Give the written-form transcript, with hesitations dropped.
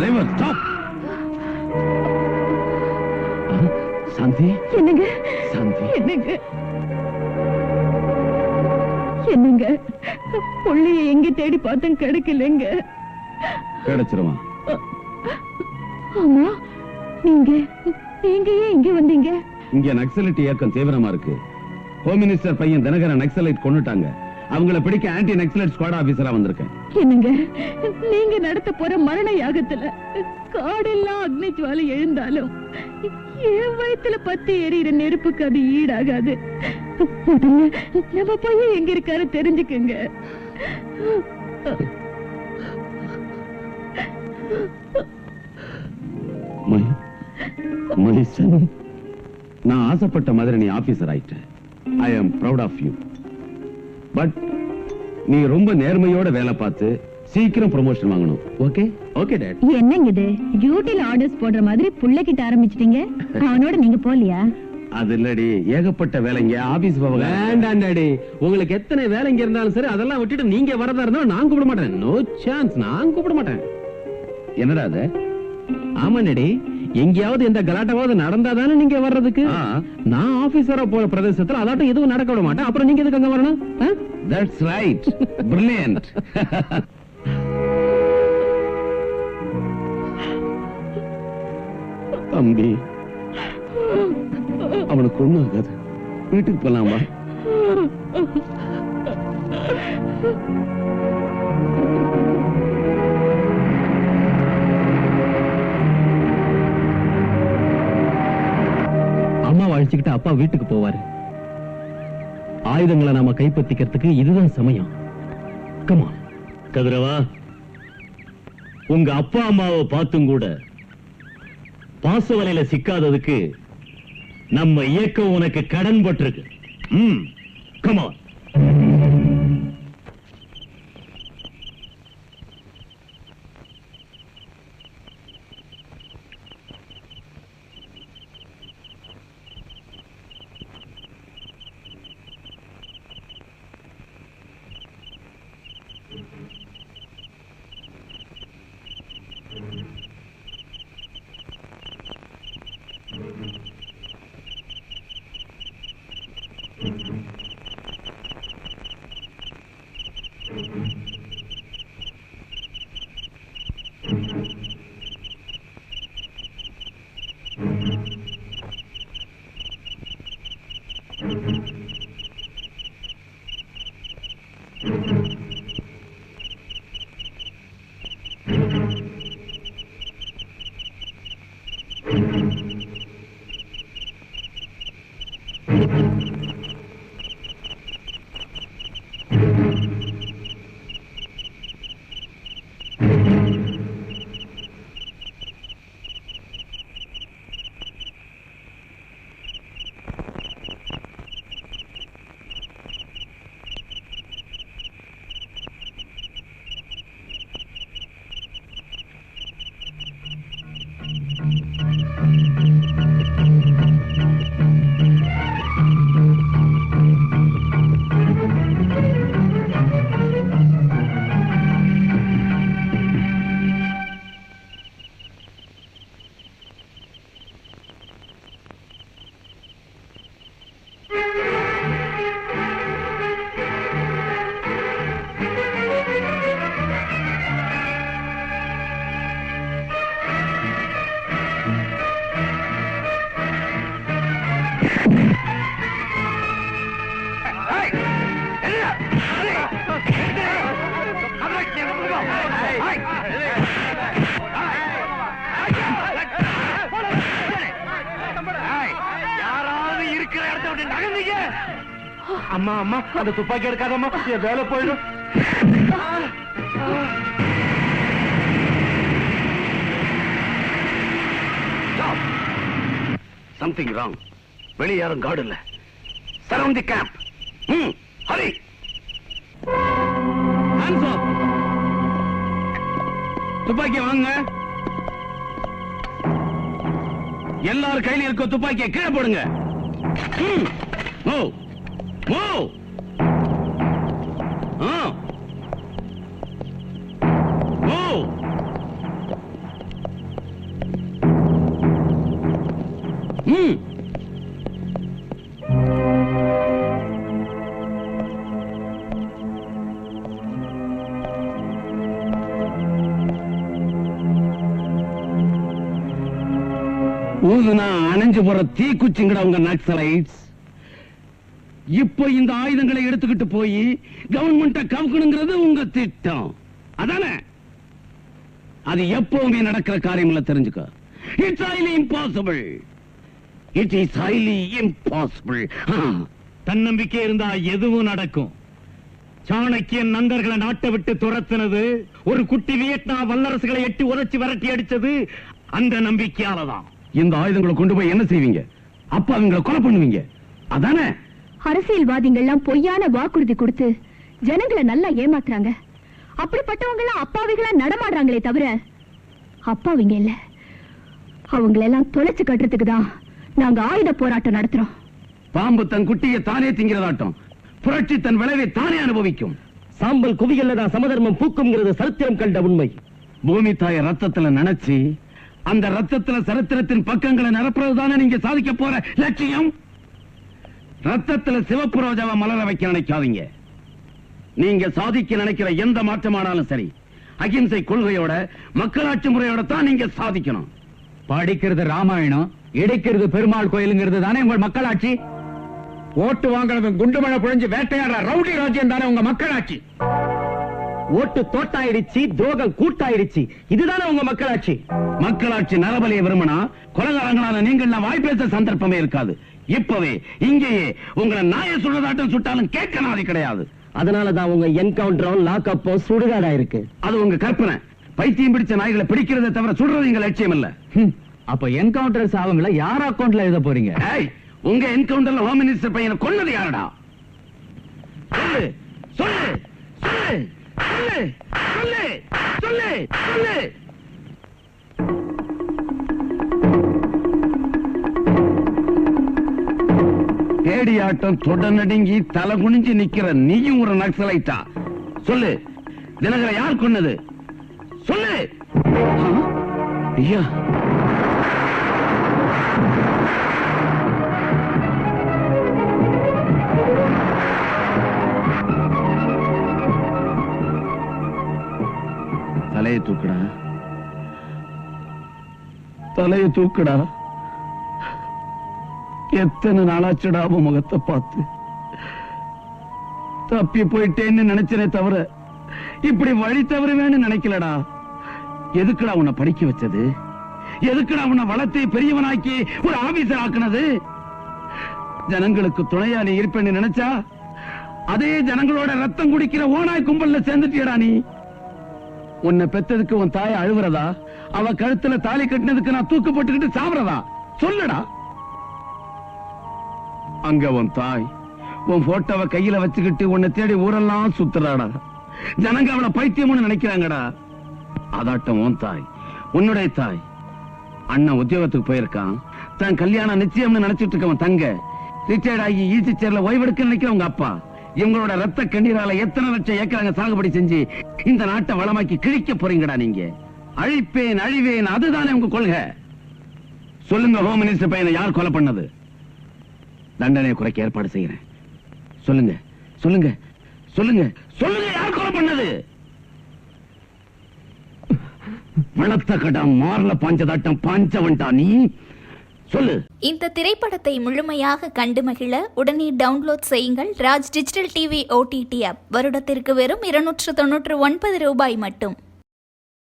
Driver stop. சாந்தி. என்னங்க சாந்தி. என்னங்க என்னங்க புள்ளைய எங்க தேடி பார்த்தேன், கிடைக்கலங்க. கிடைச்சிருமா? ஆமா, நீங்க நீங்க ஏன் இங்க வந்தீங்க? இங்க நக்சலைட் இயக்கம் தீவிரமா இருக்கு. ஹோம் மினிஸ்டர் பையன் தினகரன் நக்சலைட் கொன்னுட்டாங்க. அவங்கள பிடிக்க ஆன்டி நக்சலைட் ஸ்குவாட் ஆபீசரா வந்திருக்கேன். என்னங்க நீங்க நடத்த போற மரண யாகத்துல காடெல்லாம் அக்னி ஜுவாலை எழுந்தாலும் என் வயித்துல பத்தி எரியிற நெருப்புக்கு அது ஈடாகாது. முதல்ல நம்ம பையன் எங்க இருக்காரு தெரிஞ்சுக்குங்க. நான் ஆசைப்பட்ட மாதிரி நீ ஆபீசர் ஆயிட்ட. I am proud of you. But நீ ரொம்ப நேர்மையோட வேலை பார்த்து சீக்கிரம் ப்ரமோஷன் வாங்கணும். ஓகே? Okay dad. என்னங்க இது டியூட்டில ஆர்டர்ஸ் போடுற மாதிரி புள்ளைகிட்ட ஆரம்பிச்சிட்டீங்க. அவனோட நீங்க போலியா? அது இல்லடி, ஏகப்பட்ட வேலைங்க ஆபீஸ் போவாங்க. வேண்டாம் டாடி, உங்களுக்கு எத்தனை வேலைங்க இருந்தாலும் சரி அதெல்லாம் விட்டுட்டு நீங்க வரதா இருந்தாலும் நான் கூப்பிட மாட்டேன். நோ சான்ஸ், நான் கூப்பிட மாட்டேன். என்னடா அது? ஆமா டாடி, எங்கேயாவது எந்த கலாட்டாவது நடந்தாதானே நீங்க வர்றதுக்கு. நான் ஆபீசரா போற பிரதேசத்துல அதாட்டும் எதுவும் நடக்க விட மாட்டேன். அப்புறம் நீங்க எதுக்கு அங்க வரணும்? That's right. பிரில்லியன்ட். தம்பி, அவனுக்கு ஒண்ணும் ஆகாது. வீட்டுக்கு போலாமா? அம்மா அழைச்சுக்கிட்டு அப்பா வீட்டுக்கு போவாரு. ஆயுதங்களை நாம கைப்பற்றிக்கிறதுக்கு இதுதான் சமயம். கமா கதிரவா, உங்க அப்பா அம்மாவை பார்த்தும் கூட பாசவலையில சிக்காததுக்கு நம்ம இயக்கம் உனக்கு கடன் பட்டிருக்கு. கமா. அம்மா அம்மா, அந்த துப்பாக்கி எடுக்காதம்மா, என் வேலை போயிடும். Something wrong. வெளியே யாரும் கார்டு இல்ல. சரவுண்ட் தி கேம்ப். ஹரி. துப்பாக்கி வாங்க. எல்லாரும் கையில இருக்க துப்பாக்கியை கீழே போடுங்க. ம். ஊதுனா அணைஞ்சு போற தீக்குச்சிங்கடா உங்க நக்சலைட்ஸ். இப்போ இந்த ஆயுதங்களை எடுத்துக்கிட்டு போய் கவர்மெண்ட கவுக்கணுங்கிறது உங்க திட்டம் அதானே? அது எப்பவுமே நடக்கிற காரியம் இல்ல, தெரிஞ்சுக்க. It's highly impossible. It is highly impossible. தன்னம்பிக்கை இருந்தா எதுவும் நடக்கும். சாணக்கியன் நண்பர்களை நாட்டை விட்டு துரத்தினது, ஒரு குட்டி வியட்நாம் வல்லரசுகளை எட்டி உதைச்சு விரட்டி அடிச்சது அந்த நம்பிக்கையாலதான். இந்த ஆயுதங்களை கொண்டு போய் என்ன செய்வீங்க? அப்ப அவங்களை கொலை பண்ணுவீங்க அதானே? அரசியல்வாதிகள்லாம் பொய்யான வாக்குறுதி கொடுத்து ஜனங்களை நல்லா ஏமாத்துறாங்க. அப்படிப்பட்டவங்க எல்லாம் அப்பாவிகளா நடமாடுறாங்களே தவிர அப்பாவிங்க இல்ல. அவங்களெல்லாம் தொலைச்சு கட்டுறதுக்கு தான் நாங்க ஆயுத போராட்டம் நடத்துறோம். பாம்பு தன் குட்டியை தானே திங்கிறதாட்டம் புரட்சி தன் விளைவை தானே அனுபவிக்கும். சாம்பல் குவியல்ல தான் சமதர்மம் பூக்கும்ங்கிறது சரித்திரம் கண்ட உண்மை. பூமி தாய ரத்தத்துல நினைச்சு அந்த ரத்தத்துல சரித்திரத்தின் பக்கங்களை நிரப்புறதுதானே நீங்க சாதிக்க போற லட்சியம். ரத்தத்துல சிவப்பு ரோஜாவை மலர வைக்க நினைக்காதீங்க. நீங்க சாதிக்க நினைக்கிற எந்த மாற்றமானாலும் சரி, அகிம்சை கொள்கையோட மக்களாட்சி முறையோட தான் நீங்க சாதிக்கணும். படிக்கிறது ராமாயணம், இடிக்கிறது பெருமாள் கோயிலுங்கிறது தானே உங்க மக்களாட்சி? ஓட்டு வாங்குறது குண்டுமழை புழிஞ்சு வேட்டையாடுற ரவுடி ராஜ்யம் தானே உங்க மக்களாட்சி? ஓட்டு தோட்டாயிடுச்சு, துரோகம் கூட்டாயிடுச்சு, இதுதானே உங்க மக்களாட்சி. மக்களாட்சி நரபலியை விரும்பினா கொலகாரங்களான நீங்கள் வாய் பேச சந்தர்ப்பமே இருக்காது. இப்பவே இங்கேயே உங்களை நாய சுடுறதாட்டம் சுட்டாலும் கேட்க நாதி கிடையாது. அதனாலதான் உங்க என்கவுண்டரும் லாக்அப்போ சுடுகாடா இருக்கு. அது உங்க கற்பனை. பைத்தியம் பிடிச்ச நாய்களை பிடிக்கிறதை தவிர சுடுறது எங்க லட்சியம் இல்ல. அப்ப என்கவுண்டர் சாவங்களை யார் அக்கவுண்ட்ல எழுத போறீங்க? ஏய், உங்க என்கவுண்டர்ல ஹோம் மினிஸ்டர் பையனை கொன்னது யாரடா? சொல்லு சொல்லு சொல்லு சொல்லு சொல்லு சொல்லு சொல்லு. கேடியாட்டம் தொட நடுங்கி தலை குனிஞ்சு நிக்கிற நீயும் ஒரு நக்சலைட்டா? சொல்லு, தினகரை யார் கொன்னது? சொல்லு. ஐயா, தலையை தூக்குடா, தலையை தூக்குடா. எத்தனை நாளாச்சுடா அவன் முகத்தை பார்த்து. தப்பி போயிட்டேன்னு நினைச்சனே தவிர இப்படி வழி தவறுவேன்னு நினைக்கலடா. எதுக்குடா உன்னை படிக்க வச்சது? எதுக்குடா உன்னை வளர்த்தி பெரியவனாக்கி ஒரு ஆபீசர் ஆக்குனது? ஜனங்களுக்கு துணையா நீ இருப்பேன்னு நினைச்சா அதே ஜனங்களோட ரத்தம் குடிக்கிற ஓனாய் கும்பல்ல சேர்ந்துட்டியடா நீ. உன்னை பெத்ததுக்கு உன் தாயை அழுவுறதா? அவ கழுத்துல தாலி கட்டினதுக்கு நான் தூக்கு போட்டுக்கிட்டு சாவறதா? சொல்லுடா. அங்க உன் தாய் உன் போட்டோவை கையில வச்சுக்கிட்டு உன்னை தேடி ஊரெல்லாம் சுத்துறாடா. ஜனங்க அவளை பைத்தியம்னு நினைக்கிறாங்கடா. அதாட்டம் உன் தாய், உன்னுடைய தாய். அண்ணன் உத்தியோகத்துக்கு போயிருக்கான், தன் கல்யாணம் நிச்சயம்னு நினைச்சிட்டு இருக்கவன் தங்க ரிட்டையர்ட் ஆகி ஈசி சேர்ல ஓய்வெடுக்க நினைக்கிற உங்க அப்பா. இவங்களோட ரத்த கண்ணீரால எத்தனை லட்சம் ஏக்கராங்க சாகுபடி செஞ்சு இந்த நாட்டை வளமாக்கி கிழிக்க போறீங்கடா நீங்க. அழிப்பேன் அழிவேன், அதுதானே உங்க கொள்கை. சொல்லுங்க, ஹோம் மினிஸ்டர் பையனை யார் கொலை பண்ணது? தண்டனை குறைக்க ஏற்பாடு செய்யறேன். சொல்லுங்க சொல்லுங்க சொல்லுங்க சொல்லுங்க, யார் கொலை பண்ணது? வளர்த்த கடம் மாறல பாஞ்சதாட்டம் பாஞ்சவன்டா நீ. சொல்லு. இந்த திரைப்படத்தை முழுமையாக கண்டு மகிழ உடனே டவுன்லோட் செய்யுங்கள் Raj digital TV OTT app. வருடத்திற்கு வெறும் 299 ரூபாய் மட்டும்.